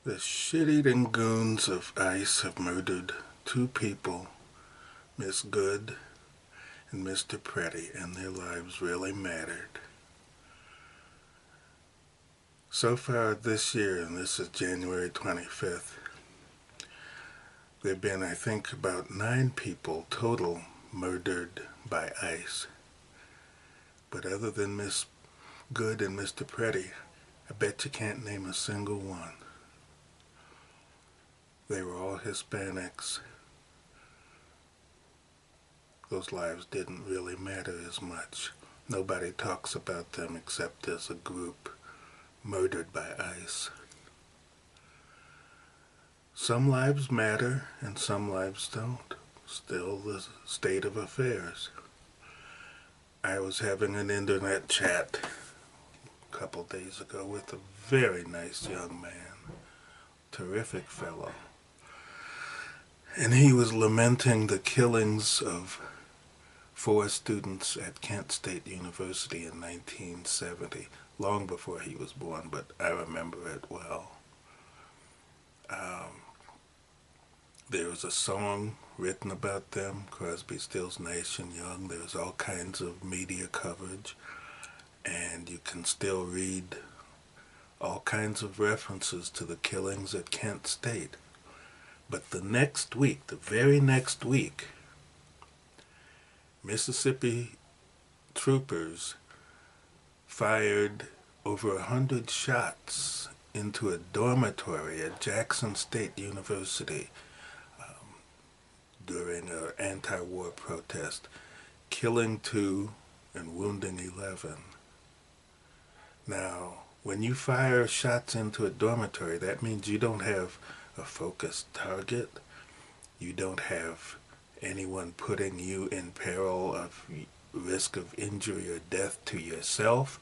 The shit-eating goons of ICE have murdered two people, Miss Good and Mr. Pretty, and their lives really mattered. So far this year, and this is January 25th, there have been, I think, about 9 people total murdered by ICE. But other than Miss Good and Mr. Pretty, I bet you can't name a single one. They were all Hispanics. Those lives didn't really matter as much. Nobody talks about them except as a group murdered by ICE. Some lives matter and some lives don't. Still the state of affairs. I was having an internet chat a couple days ago with a very nice young man, terrific fellow. And he was lamenting the killings of 4 students at Kent State University in 1970, long before he was born, but I remember it well. There was a song written about them, Crosby, Stills, Nash and Young. There was all kinds of media coverage, and you can still read all kinds of references to the killings at Kent State. But the next week, the very next week, Mississippi troopers fired over 100 shots into a dormitory at Jackson State University during an anti-war protest, killing 2 and wounding 11. Now, when you fire shots into a dormitory, that means you don't have a focused target. You don't have anyone putting you in peril of risk of injury or death to yourself.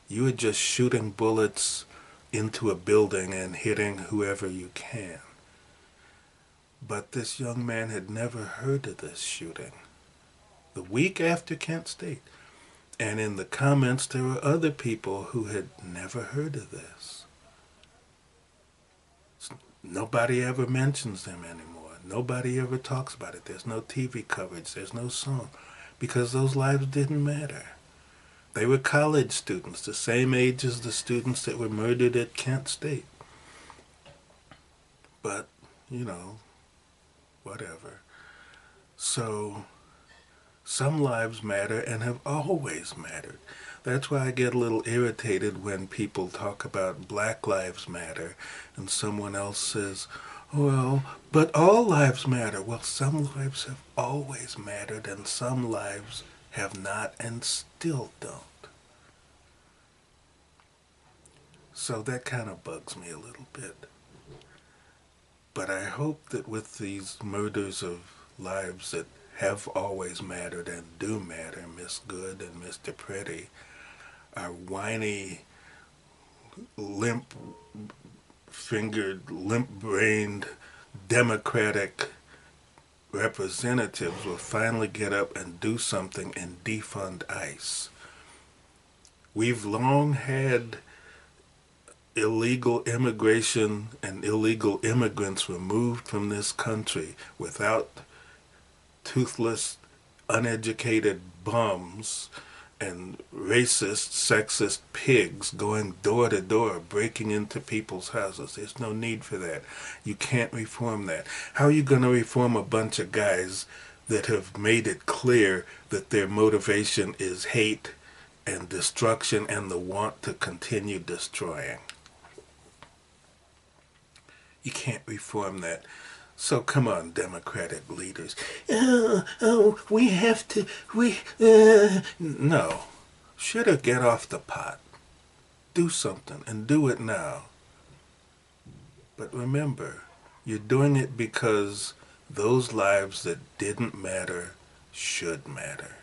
You are just shooting bullets into a building and hitting whoever you can. But this young man had never heard of this shooting. The week after Kent State. And in the comments there were other people who had never heard of this. Nobody ever mentions them anymore. Nobody ever talks about it. There's no TV coverage. There's no song. Because those lives didn't matter. They were college students, the same age as the students that were murdered at Kent State. But, whatever. So, some lives matter and have always mattered. That's why I get a little irritated when people talk about Black Lives Matter and someone else says, well, but all lives matter. Well, some lives have always mattered and some lives have not and still don't. So that kind of bugs me a little bit. But I hope that with these murders of lives that have always mattered and do matter, Miss Good and Mr. Pretty, our whiny, limp-fingered, limp-brained, democratic representatives will finally get up and do something and defund ICE. We've long had illegal immigration and illegal immigrants removed from this country without toothless, uneducated bums and racist, sexist pigs going door to door, breaking into people's houses. There's no need for that. You can't reform that. How are you going to reform a bunch of guys that have made it clear that their motivation is hate and destruction and the want to continue destroying? You can't reform that. So come on, Democratic leaders. We have to, No. Shoulda get off the pot. Do something, and do it now. But remember, you're doing it because those lives that didn't matter should matter.